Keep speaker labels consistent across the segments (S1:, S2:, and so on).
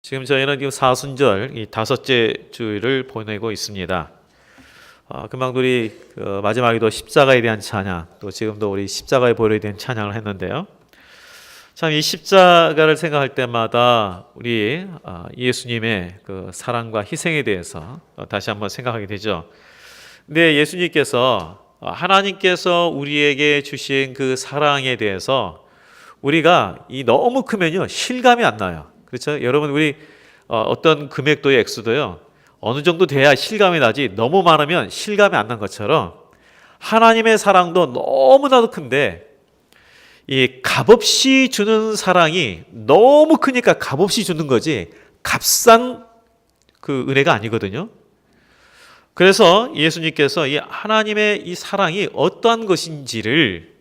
S1: 지금 저희는 지금 사순절 이 다섯째 주일을 보내고 있습니다. 금방 우리 마지막에도 십자가에 대한 찬양, 또 지금도 우리 십자가의 보혈에 대한 찬양을 했는데요. 참 이 십자가를 생각할 때마다 우리 예수님의 그 사랑과 희생에 대해서 다시 한번 생각하게 되죠. 근데 예수님께서 하나님께서 우리에게 주신 그 사랑에 대해서 우리가 이 너무 크면요 실감이 안 나요. 그렇죠? 여러분 우리 어떤 금액도의 액수도요 어느 정도 돼야 실감이 나지 너무 많으면 실감이 안 난 것처럼 하나님의 사랑도 너무나도 큰데 이 값없이 주는 사랑이 너무 크니까 값없이 주는 거지 값싼 그 은혜가 아니거든요. 그래서 예수님께서 이 하나님의 이 사랑이 어떠한 것인지를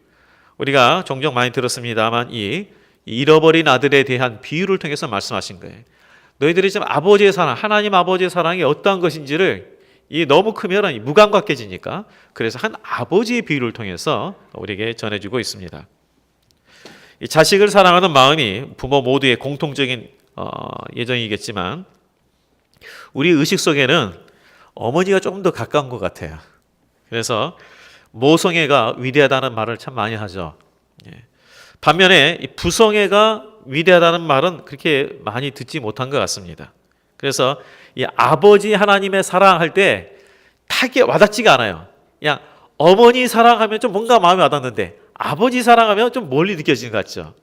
S1: 우리가 종종 많이 들었습니다만 이 잃어버린 아들에 대한 비유를 통해서 말씀하신 거예요. 너희들이 지금 아버지의 사랑, 하나님 아버지의 사랑이 어떠한 것인지를 이 너무 크면 무감각해지니까 그래서 한 아버지의 비유를 통해서 우리에게 전해주고 있습니다. 이 자식을 사랑하는 마음이 부모 모두의 공통적인 예정이겠지만 우리 의식 속에는 어머니가 조금 더 가까운 것 같아요. 그래서 모성애가 위대하다는 말을 참 많이 하죠. 반면에 부성애가 위대하다는 말은 그렇게 많이 듣지 못한 것 같습니다. 그래서 이 아버지 하나님의 사랑할 때 타게 와닿지가 않아요. 그냥 어머니 사랑하면 좀 뭔가 마음에 와닿는데 아버지 사랑하면 좀 멀리 느껴지는 것 같죠.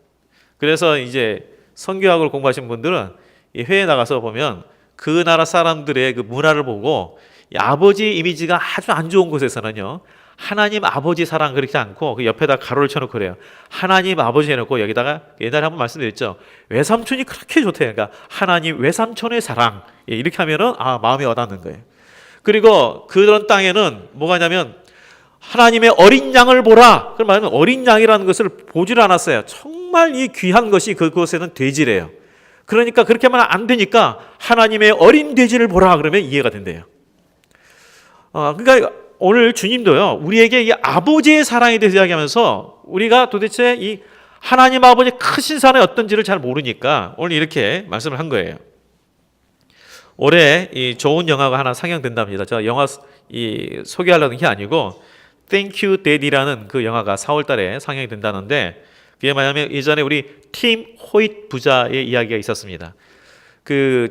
S1: 그래서 이제 선교학을 공부하신 분들은 이 회에 나가서 보면 그 나라 사람들의 그 문화를 보고 이 아버지 이미지가 아주 안 좋은 곳에서는요 하나님 아버지 사랑 그렇지 않고 그 옆에다 가로를 쳐놓고 그래요. 하나님 아버지 해놓고 여기다가 옛날에 한번 말씀드렸죠. 외삼촌이 그렇게 좋대요. 그러니까 하나님 외삼촌의 사랑 이렇게 하면은 마음에 와닿는 거예요. 그리고 그런 땅에는 뭐가 있냐면 하나님의 어린 양을 보라. 그러면 어린 양이라는 것을 보질 않았어요. 정말 이 귀한 것이 그곳에는 돼지래요. 그러니까 그렇게 하면 안 되니까 하나님의 어린 돼지를 보라 그러면 이해가 된대요. 그러니까 오늘 주님도요 우리에게 이 아버지의 사랑에 대해서 이야기하면서 우리가 도대체 이 하나님 아버지의 크신 사랑이 어떤지를 잘 모르니까 오늘 이렇게 말씀을 한 거예요. 올해 이 좋은 영화가 하나 상영된답니다. 저 영화 소개하려는 게 아니고 Thank You Daddy라는 그 영화가 4월 달에 상영이 된다는데 그게 뭐냐면 예전에 우리 팀 호잇 부자의 이야기가 있었습니다. 그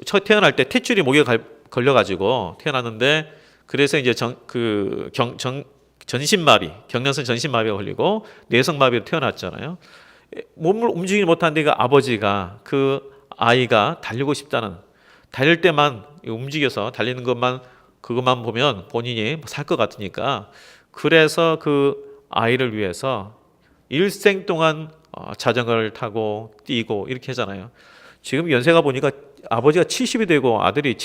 S1: 첫 태어날 때 탯줄이 목에 걸려가지고 태어났는데 그래서 이제 전신마비, 경련성 전신마비가 걸리고 뇌성마비로 태어났잖아요. 몸을 움직이지 못하는데 그 아버지가 그 아이가 달리고 싶다는 달릴 때만 움직여서 달리는 그것만 보면 본인이 살 것 같으니까 그래서 그 아이를 위해서 일생 동안 자전거를 타고 뛰고 이렇게 하잖아요. 지금 연세가 보니까 아버지가 70이 되고 아들이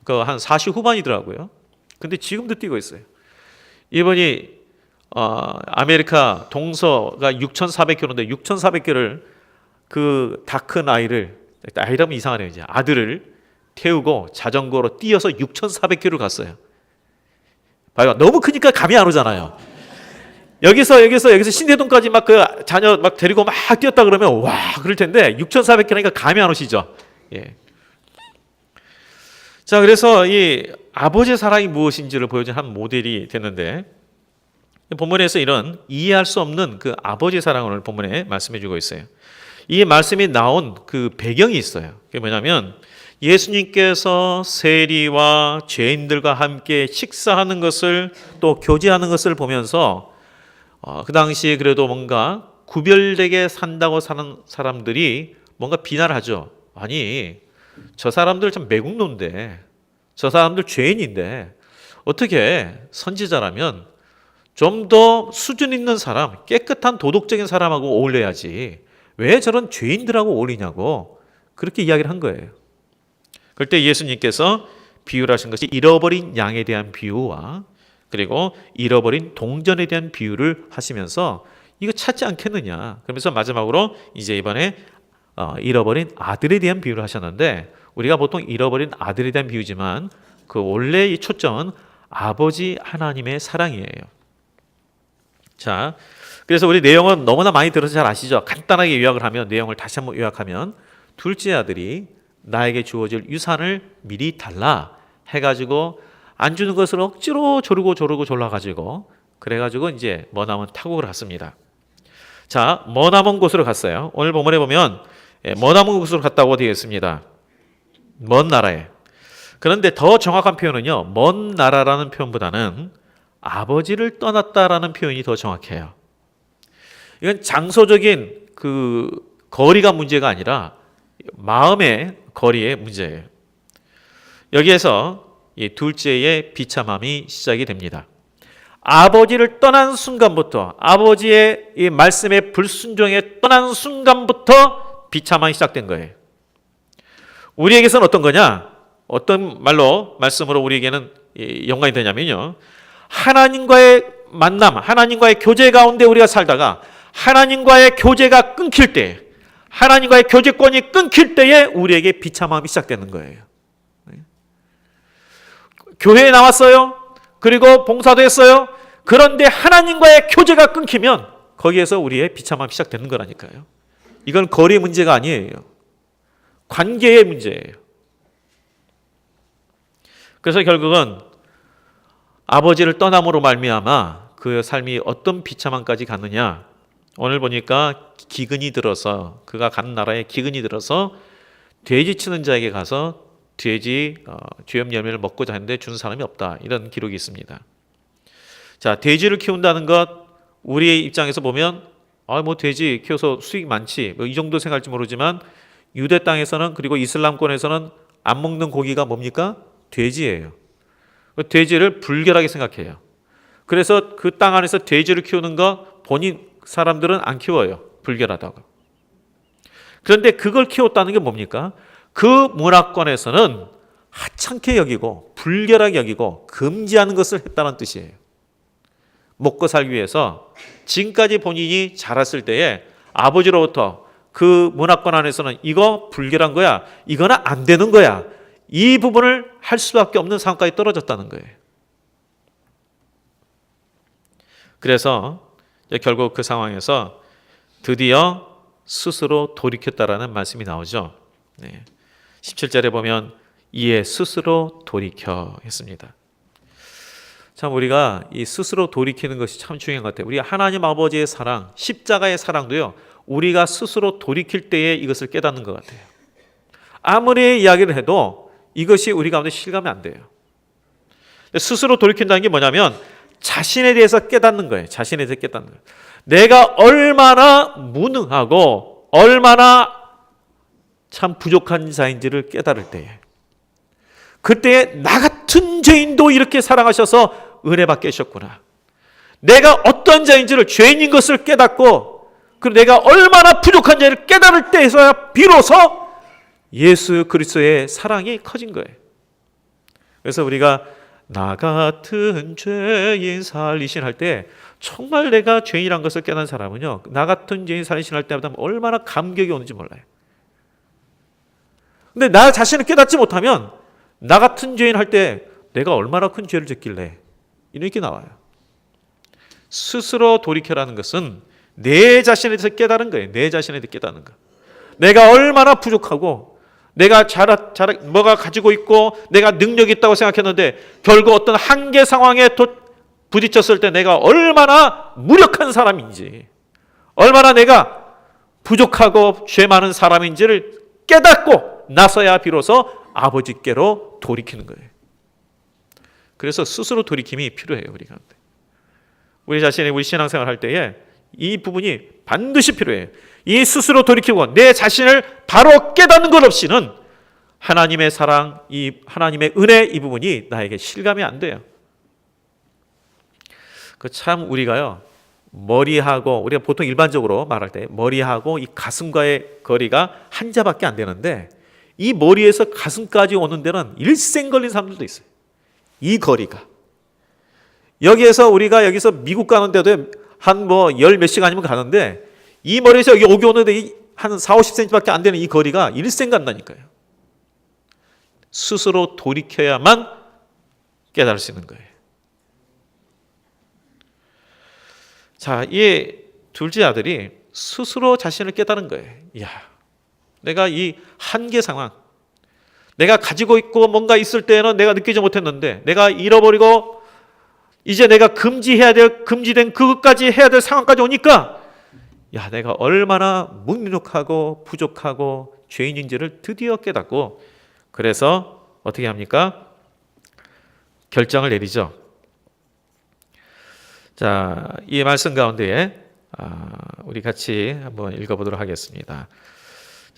S1: 한 40 후반이더라고요. 근데 지금도 뛰고 있어요. 이번이 아메리카 동서가 6,400km인데 6,400km를 그 다 큰 아이라면 이상하네요. 이제 아들을 태우고 자전거로 뛰어서 6,400km를 갔어요. 봐요. 너무 크니까 감이 안 오잖아요. 여기서 신대동까지 막 그 자녀 막 데리고 막 뛰었다 그러면 와 그럴 텐데 6,400km니까 감이 안 오시죠. 예. 자, 그래서 이 아버지의 사랑이 무엇인지를 보여준 한 모델이 됐는데 본문에서 이런 이해할 수 없는 그 아버지의 사랑을 오늘 본문에 말씀해주고 있어요. 이 말씀이 나온 그 배경이 있어요. 그게 뭐냐면 예수님께서 세리와 죄인들과 함께 식사하는 것을 또 교제하는 것을 보면서 그 당시에 그래도 뭔가 구별되게 산다고 사는 사람들이 뭔가 비난을 하죠. 아니 저 사람들 참 매국노인데 저 사람들 죄인인데 어떻게 선지자라면 좀 더 수준 있는 사람 깨끗한 도덕적인 사람하고 어울려야지 왜 저런 죄인들하고 어울리냐고 그렇게 이야기를 한 거예요. 그럴 때 예수님께서 비유를 하신 것이 잃어버린 양에 대한 비유와 그리고 잃어버린 동전에 대한 비유를 하시면서 이거 찾지 않겠느냐 그러면서 마지막으로 이제 이번에 잃어버린 아들에 대한 비유를 하셨는데 우리가 보통 잃어버린 아들에 대한 비유지만 그 원래의 초점은 아버지 하나님의 사랑이에요. 자, 그래서 우리 내용은 너무나 많이 들어서 잘 아시죠? 간단하게 요약을 하면, 내용을 다시 한번 요약하면, 둘째 아들이 나에게 주어질 유산을 미리 달라 해가지고 안 주는 것을 억지로 조르고 졸라가지고, 그래가지고 이제 머나먼 타국을 갔습니다. 자, 머나먼 곳으로 갔어요. 오늘 본문에 보면 머나먼 곳으로 갔다고 되어 있습니다. 먼 나라에. 그런데 더 정확한 표현은요, 먼 나라라는 표현보다는 아버지를 떠났다라는 표현이 더 정확해요. 이건 장소적인 그 거리가 문제가 아니라 마음의 거리의 문제예요. 여기에서 이 둘째의 비참함이 시작이 됩니다. 아버지를 떠난 순간부터, 아버지의 이 말씀에 불순종에 떠난 순간부터 비참함이 시작된 거예요. 우리에게서는 어떤 거냐? 어떤 말씀으로 우리에게는 연관이 되냐면요, 하나님과의 만남, 하나님과의 교제 가운데 우리가 살다가 하나님과의 교제가 끊길 때, 하나님과의 교제권이 끊길 때에 우리에게 비참함이 시작되는 거예요. 교회에 나왔어요. 그리고 봉사도 했어요. 그런데 하나님과의 교제가 끊기면 거기에서 우리의 비참함이 시작되는 거라니까요. 이건 거리의 문제가 아니에요. 관계의 문제예요. 그래서 결국은 아버지를 떠남으로 말미암아 그 삶이 어떤 비참함까지 갔느냐. 오늘 보니까 기근이 들어서, 그가 간 나라에 기근이 들어서 돼지 치는 자에게 가서 돼지 쥐염 열매를 먹고자 했는데 준 사람이 없다. 이런 기록이 있습니다. 자, 돼지를 키운다는 것, 우리의 입장에서 보면 뭐 돼지 키워서 수익 많지, 이 정도 생각할지 모르지만 유대 땅에서는, 그리고 이슬람권에서는 안 먹는 고기가 뭡니까? 돼지예요. 돼지를 불결하게 생각해요. 그래서 그 땅 안에서 돼지를 키우는 거 본인 사람들은 안 키워요. 불결하다고. 그런데 그걸 키웠다는 게 뭡니까? 그 문화권에서는 하찮게 여기고 불결하게 여기고 금지하는 것을 했다는 뜻이에요. 먹고 살기 위해서 지금까지 본인이 자랐을 때에 아버지로부터 그 문화권 안에서는 이거 불결한 거야, 이거는 안 되는 거야, 이 부분을 할 수밖에 없는 상황까지 떨어졌다는 거예요. 그래서 결국 그 상황에서 드디어 스스로 돌이켰다라는 말씀이 나오죠. 17절에 보면 이에 스스로 돌이켜 했습니다. 참 우리가 이 스스로 돌이키는 것이 참 중요한 것 같아요. 우리 하나님 아버지의 사랑, 십자가의 사랑도요, 우리가 스스로 돌이킬 때에 이것을 깨닫는 것 같아요. 아무리 이야기를 해도 이것이 우리 가운데 실감이 안 돼요. 스스로 돌이킨다는 게 뭐냐면 자신에 대해서 깨닫는 거예요. 자신에 대해서 깨닫는 거예요. 내가 얼마나 무능하고 얼마나 참 부족한 자인지를 깨달을 때에, 그때에 나 같은 죄인도 이렇게 사랑하셔서 은혜 받게 하셨구나, 내가 어떤 자인지를, 죄인인 것을 깨닫고, 그리고 내가 얼마나 부족한 자를 깨달을 때에서야 비로소 예수 그리스도의 사랑이 커진 거예요. 그래서 우리가 나 같은 죄인 살리신 할 때, 정말 내가 죄인이란 것을 깨닫는 사람은요, 나 같은 죄인 살리신 할 때마다 얼마나 감격이 오는지 몰라요. 근데 나 자신을 깨닫지 못하면 나 같은 죄인 할 때 내가 얼마나 큰 죄를 졌길래, 이렇게 나와요. 스스로 돌이켜라는 것은 내 자신에 대해서 깨달은 거예요. 내 자신에 대해서 깨닫는 거. 내가 얼마나 부족하고, 내가 뭐가 가지고 있고 내가 능력이 있다고 생각했는데 결국 어떤 한계 상황에 부딪혔을 때 내가 얼마나 무력한 사람인지, 얼마나 내가 부족하고 죄 많은 사람인지를 깨닫고 나서야 비로소 아버지께로 돌이키는 거예요. 그래서 스스로 돌이킴이 필요해요. 우리가 우리 자신이 우리 신앙생활 할 때에 이 부분이 반드시 필요해요. 이 스스로 돌이키고 내 자신을 바로 깨닫는 것 없이는 하나님의 사랑, 이 하나님의 은혜, 이 부분이 나에게 실감이 안 돼요. 그 참 우리가요, 머리하고, 우리가 보통 일반적으로 말할 때 머리하고 이 가슴과의 거리가 한 자밖에 안 되는데, 이 머리에서 가슴까지 오는 데는 일생 걸린 사람들도 있어요. 이 거리가. 여기에서 우리가 여기서 미국 가는데도 한 열 몇 시간이면 가는데, 이 머리에서 여기 오는데 한 4, 50cm밖에 안 되는 이 거리가 일생 간다니까요. 스스로 돌이켜야만 깨달을 수 있는 거예요. 자, 이 둘째 아들이 스스로 자신을 깨달은 거예요. 이야, 내가 이 한계 상황, 내가 가지고 있고 뭔가 있을 때는 내가 느끼지 못했는데 내가 잃어버리고 이제 내가 금지된 그것까지 해야 될 상황까지 오니까 야, 내가 얼마나 무능력하고 부족하고 죄인인지를 드디어 깨닫고 그래서 어떻게 합니까? 결정을 내리죠. 자, 이 말씀 가운데에 우리 같이 한번 읽어보도록 하겠습니다.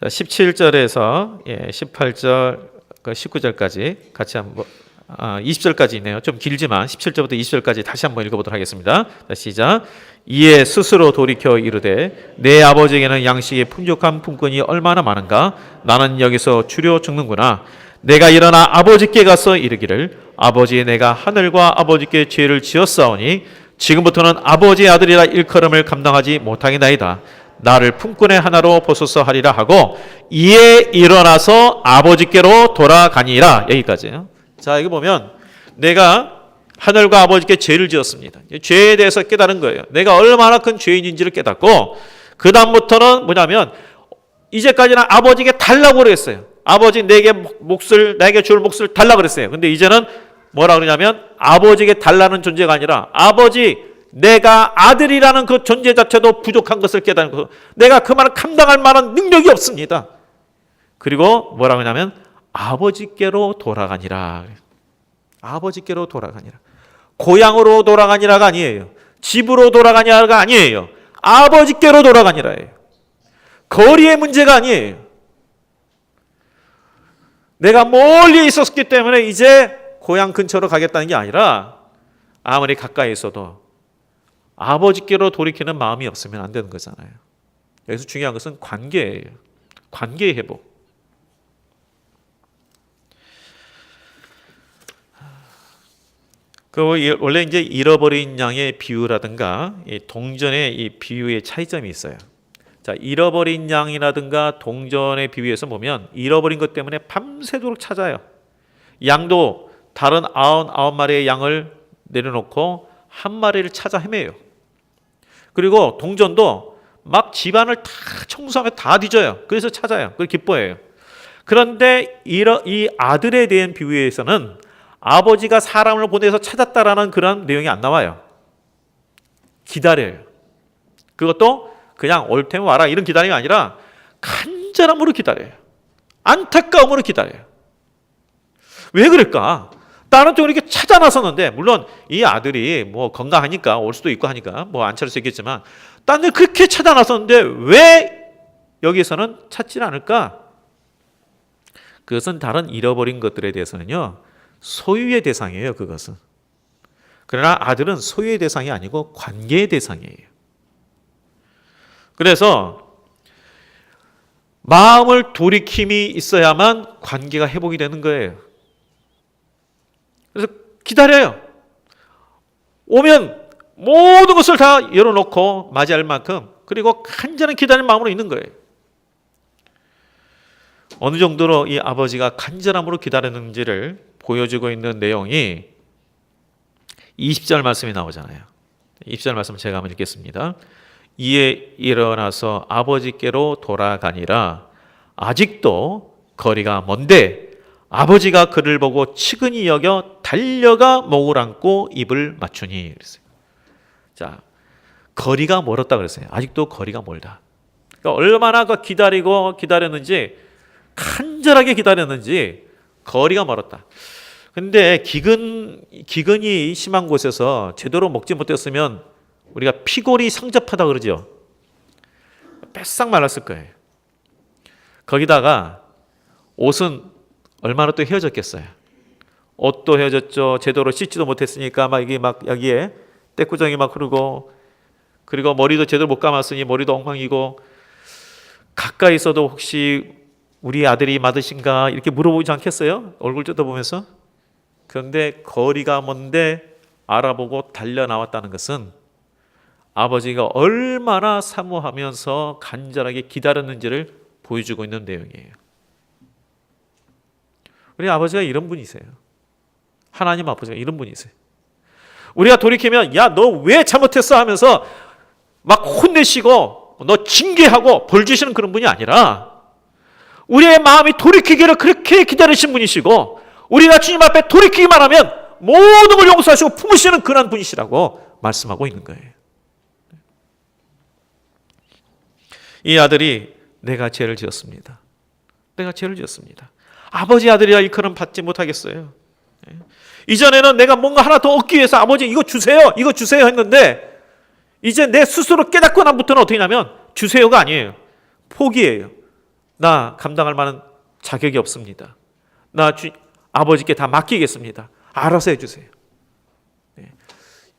S1: 자, 17절에서 18절, 19절까지 같이 한번 20절까지 있네요. 좀 길지만 17절부터 20절까지 다시 한번 읽어보도록 하겠습니다. 자, 시작. 이에 스스로 돌이켜 이르되 내 아버지에게는 양식의 풍족한 품꾼이 얼마나 많은가? 나는 여기서 주려 죽는구나. 내가 일어나 아버지께 가서 이르기를 아버지, 내가 하늘과 아버지께 죄를 지었사오니 지금부터는 아버지의 아들이라 일컬음을 감당하지 못하겠나이다. 나를 품꾼의 하나로 보소서 하리라 하고 이에 일어나서 아버지께로 돌아가니라. 여기까지요. 자, 이거 보면 내가 하늘과 아버지께 죄를 지었습니다. 죄에 대해서 깨달은 거예요. 내가 얼마나 큰 죄인인지를 깨닫고 그 다음부터는 뭐냐면 이제까지는 아버지에게 달라고 그랬어요. 아버지 내게 줄 몫을 달라고 그랬어요. 근데 이제는 뭐라 그러냐면 아버지에게 달라는 존재가 아니라 아버지, 내가 아들이라는 그 존재 자체도 부족한 것을 깨닫는 것. 내가 그만을 감당할 만한 능력이 없습니다. 그리고 뭐라 그러냐면 아버지께로 돌아가니라. 아버지께로 돌아가니라. 고향으로 돌아가니라가 아니에요. 집으로 돌아가니라가 아니에요. 아버지께로 돌아가니라예요. 거리의 문제가 아니에요. 내가 멀리 있었기 때문에 이제 고향 근처로 가겠다는 게 아니라 아무리 가까이 있어도 아버지께로 돌이키는 마음이 없으면 안 되는 거잖아요. 여기서 중요한 것은 관계예요. 관계의 회복. 원래 이제 잃어버린 양의 비유라든가 동전의 이 비유의 차이점이 있어요. 자, 잃어버린 양이라든가 동전의 비유에서 보면 잃어버린 것 때문에 밤새도록 찾아요. 양도 다른 99마리의 양을 내려놓고 한 마리를 찾아 헤매요. 그리고 동전도 막 집안을 다 청소하며 다 뒤져요. 그래서 찾아요. 그걸 기뻐해요. 그런데 이 아들에 대한 비유에서는 아버지가 사람을 보내서 찾았다라는 그런 내용이 안 나와요. 기다려요. 그것도 그냥 올 테면 와라 이런 기다림이 아니라 간절함으로 기다려요. 안타까움으로 기다려요. 왜 그럴까? 다른 쪽으로 이렇게 찾아 나섰는데 물론 이 아들이 뭐 건강하니까 올 수도 있고 하니까 뭐 안 찾을 수 있겠지만 딴 데 그렇게 찾아 나섰는데 왜 여기서는 찾지 않을까? 그것은 다른 잃어버린 것들에 대해서는요. 소유의 대상이에요. 그것은. 그러나 아들은 소유의 대상이 아니고 관계의 대상이에요. 그래서 마음을 돌이킴이 있어야만 관계가 회복이 되는 거예요. 그래서 기다려요. 오면 모든 것을 다 열어놓고 맞이할 만큼 그리고 간절한 기다리는 마음으로 있는 거예요. 어느 정도로 이 아버지가 간절함으로 기다리는지를 보여주고 있는 내용이 20절 말씀이 나오잖아요. 20절 말씀 제가 한번 읽겠습니다. 이에 일어나서 아버지께로 돌아가니라. 아직도 거리가 먼데 아버지가 그를 보고 측은히 여겨 달려가 목을 안고 입을 맞추니. 그랬어요. 자, 거리가 멀었다 그랬어요. 아직도 거리가 멀다. 그러니까 얼마나 기다렸는지 간절하게 기다렸는지 거리가 멀었다. 근데 기근이 심한 곳에서 제대로 먹지 못했으면 우리가 피골이 상접하다 그러죠. 빼싹 말랐을 거예요. 거기다가 옷은 얼마나 또 헤어졌겠어요. 옷도 헤어졌죠. 제대로 씻지도 못했으니까 막 여기에 때꾸정이 막 흐르고 그리고 머리도 제대로 못 감았으니 머리도 엉망이고 가까이 있어도 혹시 우리 아들이 맞으신가 이렇게 물어보지 않겠어요? 얼굴 뜯어보면서. 그런데 거리가 먼데 알아보고 달려 나왔다는 것은 아버지가 얼마나 사모하면서 간절하게 기다렸는지를 보여주고 있는 내용이에요. 우리 아버지가 이런 분이세요. 하나님 아버지가 이런 분이세요. 우리가 돌이키면 야, 너 왜 잘못했어 하면서 막 혼내시고 너 징계하고 벌 주시는 그런 분이 아니라 우리의 마음이 돌이키기를 그렇게 기다리신 분이시고 우리가 주님 앞에 돌이키기만 하면 모든 걸 용서하시고 품으시는 그런 분이시라고 말씀하고 있는 거예요. 이 아들이 내가 죄를 지었습니다. 내가 죄를 지었습니다. 아버지 아들이라 일컬음 받지 못하겠어요. 이전에는 내가 뭔가 하나 더 얻기 위해서 아버지 이거 주세요, 이거 주세요 했는데 이제 내 스스로 깨닫고 난부터는 어떻게 하냐면 주세요가 아니에요. 포기예요. 나 감당할 만한 자격이 없습니다. 아버지께 다 맡기겠습니다. 알아서 해주세요.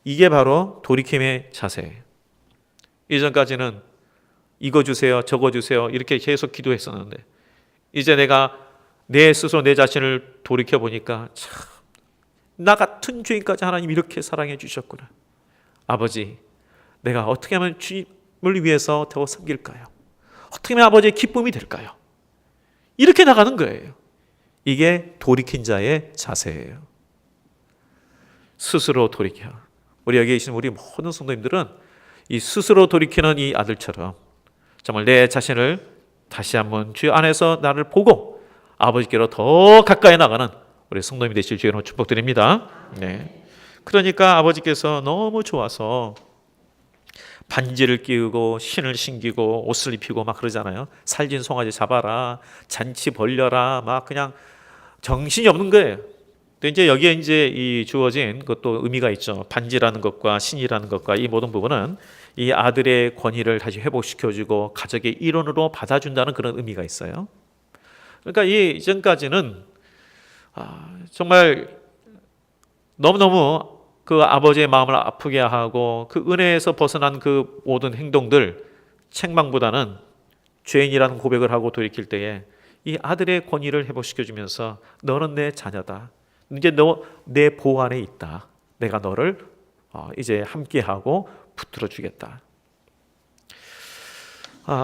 S1: 이게 바로 돌이킴의 자세예요. 이전까지는 이거 주세요, 저거 주세요 이렇게 계속 기도했었는데 이제 내가 내 스스로 내 자신을 돌이켜 보니까 참, 나 같은 죄인까지 하나님 이렇게 사랑해 주셨구나. 아버지, 내가 어떻게 하면 주님을 위해서 더 섬길까요? 어떻게 하면 아버지의 기쁨이 될까요? 이렇게 나가는 거예요. 이게 돌이킨 자의 자세예요. 스스로 돌이켜. 우리 여기 계신 우리 모든 성도님들은 이 스스로 돌이키는 이 아들처럼 정말 내 자신을 다시 한번 주 안에서 나를 보고 아버지께로 더 가까이 나가는 우리 성도님이 되실 주의 이름으로 축복드립니다. 네. 그러니까 아버지께서 너무 좋아서 반지를 끼우고 신을 신기고 옷을 입히고 막 그러잖아요. 살진 송아지 잡아라, 잔치 벌려라, 막 그냥 정신이 없는 거예요. 근데 이제 여기에 이제 이 주어진 것도 의미가 있죠. 반지라는 것과 신이라는 것과 이 모든 부분은 이 아들의 권위를 다시 회복시켜주고 가족의 일원으로 받아준다는 그런 의미가 있어요. 그러니까 이 이전까지는 정말 너무너무 그 아버지의 마음을 아프게 하고 그 은혜에서 벗어난 그 모든 행동들 책망보다는 죄인이라는 고백을 하고 돌이킬 때에 이 아들의 권위를 회복시켜주면서 너는 내 자녀다. 이제 너 내 보호 안에 있다. 내가 너를 이제 함께하고 붙들어 주겠다.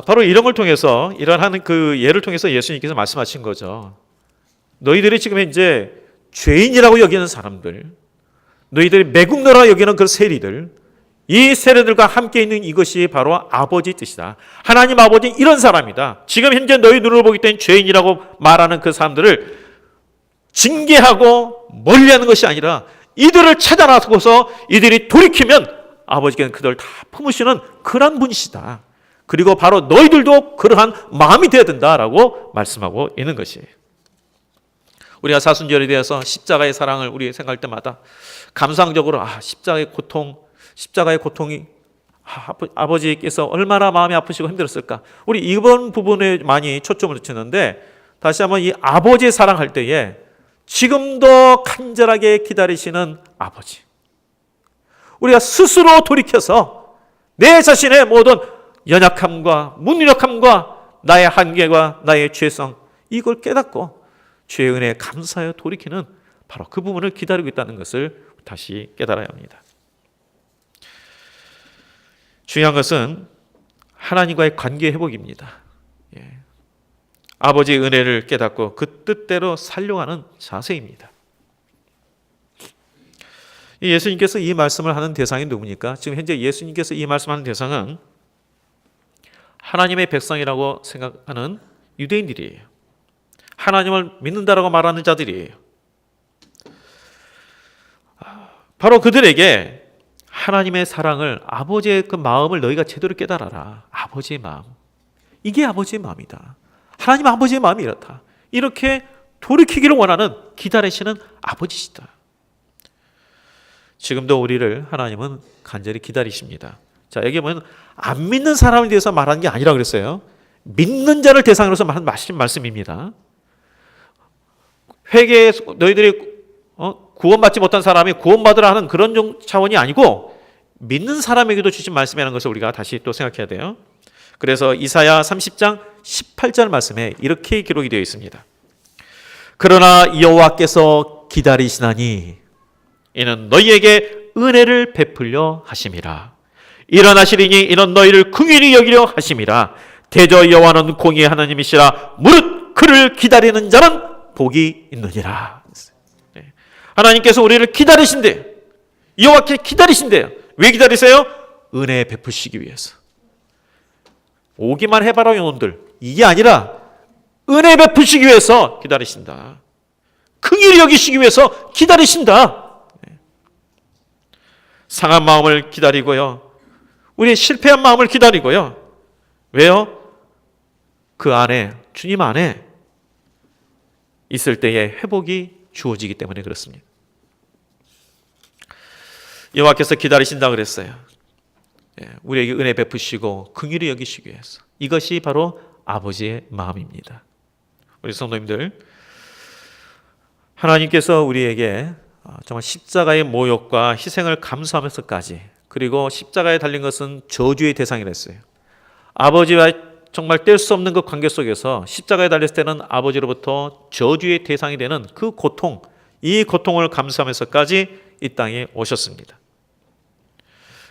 S1: 바로 이런 걸 통해서 이러한 그 예를 통해서 예수님께서 말씀하신 거죠. 너희들이 지금 이제 죄인이라고 여기는 사람들, 너희들이 매국노라 여기는 그 세리들, 이 세리들과 함께 있는 이것이 바로 아버지 뜻이다. 하나님 아버지 이런 사람이다. 지금 현재 너희 눈으로 보기 때문에 죄인이라고 말하는 그 사람들을 징계하고 멀리하는 것이 아니라 이들을 찾아나서서 이들이 돌이키면 아버지께는 그들을 다 품으시는 그런 분이시다. 그리고 바로 너희들도 그러한 마음이 되어야 된다라고 말씀하고 있는 것이에요. 우리가 사순절에 대해서 십자가의 사랑을 우리 생각할 때마다 감상적으로 십자가의 고통이 아버지께서 얼마나 마음이 아프시고 힘들었을까. 우리 이번 부분에 많이 초점을 두는데 다시 한번 이 아버지의 사랑할 때에 지금도 간절하게 기다리시는 아버지. 우리가 스스로 돌이켜서 내 자신의 모든 연약함과 무능력함과 나의 한계와 나의 죄성 이걸 깨닫고 주의 은혜에 감사하여 돌이키는 바로 그 부분을 기다리고 있다는 것을 다시 깨달아야 합니다. 중요한 것은 하나님과의 관계 회복입니다. 아버지의 은혜를 깨닫고 그 뜻대로 살려가는 자세입니다. 예수님께서 이 말씀을 하는 대상이 누굽니까? 지금 현재 예수님께서 이 말씀하는 대상은 하나님의 백성이라고 생각하는 유대인들이에요. 하나님을 믿는다라고 말하는 자들이에요. 바로 그들에게 하나님의 사랑을, 아버지의 그 마음을 너희가 제대로 깨달아라. 아버지의 마음. 이게 아버지의 마음이다. 하나님 아버지의 마음이 이렇다. 이렇게 돌이키기를 원하는 기다리시는 아버지시다. 지금도 우리를 하나님은 간절히 기다리십니다. 자, 여기 보면 안 믿는 사람에 대해서 말하는 게 아니라 그랬어요. 믿는 자를 대상으로서 하는 말씀입니다. 회개에 너희들이 구원받지 못한 사람이 구원받으라 하는 그런 차원이 아니고 믿는 사람에게도 주신 말씀이라는 것을 우리가 다시 또 생각해야 돼요. 그래서 이사야 30장 18절 말씀에 이렇게 기록이 되어 있습니다. 그러나 여호와께서 기다리시나니 이는 너희에게 은혜를 베풀려 하심이라. 일어나시리니 이는 너희를 긍휼히 여기려 하심이라. 대저 여호와는 공의의 하나님이시라. 무릇 그를 기다리는 자는 복이 있느니라. 하나님께서 우리를 기다리신대요. 여호와께 기다리신대요. 왜 기다리세요? 은혜 베푸시기 위해서. 오기만 해봐라 영혼들. 이게 아니라 은혜 베푸시기 위해서 기다리신다. 긍휼히 여기시기 위해서 기다리신다. 상한 마음을 기다리고요. 우리의 실패한 마음을 기다리고요. 왜요? 그 안에, 주님 안에 있을 때에 회복이 주어지기 때문에 그렇습니다. 여호와께서 기다리신다 그랬어요. 우리에게 은혜 베푸시고 긍휼히 여기시기 위해서. 이것이 바로 아버지의 마음입니다. 우리 성도님들, 하나님께서 우리에게 정말 십자가의 모욕과 희생을 감수하면서까지, 그리고 십자가에 달린 것은 저주의 대상이랬어요. 아버지와 정말 뗄 수 없는 그 관계 속에서 십자가에 달렸을 때는 아버지로부터 저주의 대상이 되는 그 고통, 이 고통을 감수하면서까지 이 땅에 오셨습니다.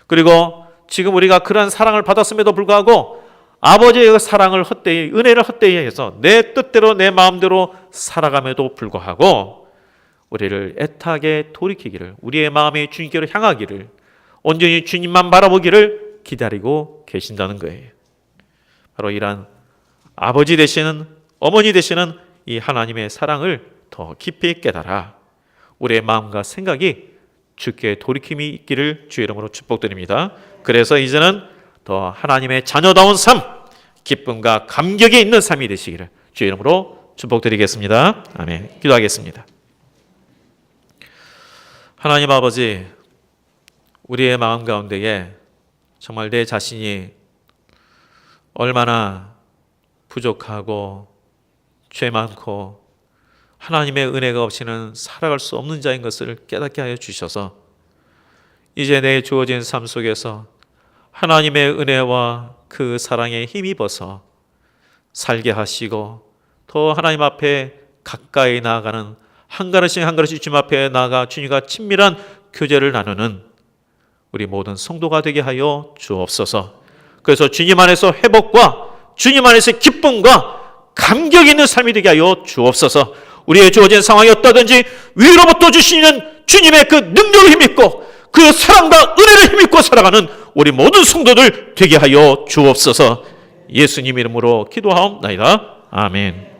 S1: 그리고 지금 우리가 그러한 사랑을 받았음에도 불구하고 아버지의 사랑을 헛되이, 은혜를 헛되이 해서 내 뜻대로 내 마음대로 살아감에도 불구하고 우리를 애타게 돌이키기를, 우리의 마음이 주님께로 향하기를, 온전히 주님만 바라보기를 기다리고 계신다는 거예요. 바로 이러한 아버지 되시는, 어머니 되시는 이 하나님의 사랑을 더 깊이 깨달아 우리의 마음과 생각이 주께 돌이킴이 있기를 주의 이름으로 축복드립니다. 그래서 이제는 더 하나님의 자녀다운 삶, 기쁨과 감격이 있는 삶이 되시기를 주의 이름으로 축복드리겠습니다. 아멘. 기도하겠습니다. 하나님 아버지, 우리의 마음 가운데에 정말 내 자신이 얼마나 부족하고 죄 많고 하나님의 은혜가 없이는 살아갈 수 없는 자인 것을 깨닫게 하여 주셔서 이제 내 주어진 삶 속에서 하나님의 은혜와 그 사랑에 힘입어서 살게 하시고 더 하나님 앞에 가까이 나아가는 한 걸음씩 한 걸음씩 주님 앞에 나아가 주님과 친밀한 교제를 나누는 우리 모든 성도가 되게 하여 주옵소서. 그래서 주님 안에서 회복과 주님 안에서 기쁨과 감격 있는 삶이 되게 하여 주옵소서. 우리의 주어진 상황이 어떠든지 위로부터 주시는 주님의 그 능력을 힘입고 그 사랑과 은혜를 힘입고 살아가는 우리 모든 성도들 되게 하여 주옵소서. 예수님 이름으로 기도하옵나이다. 아멘.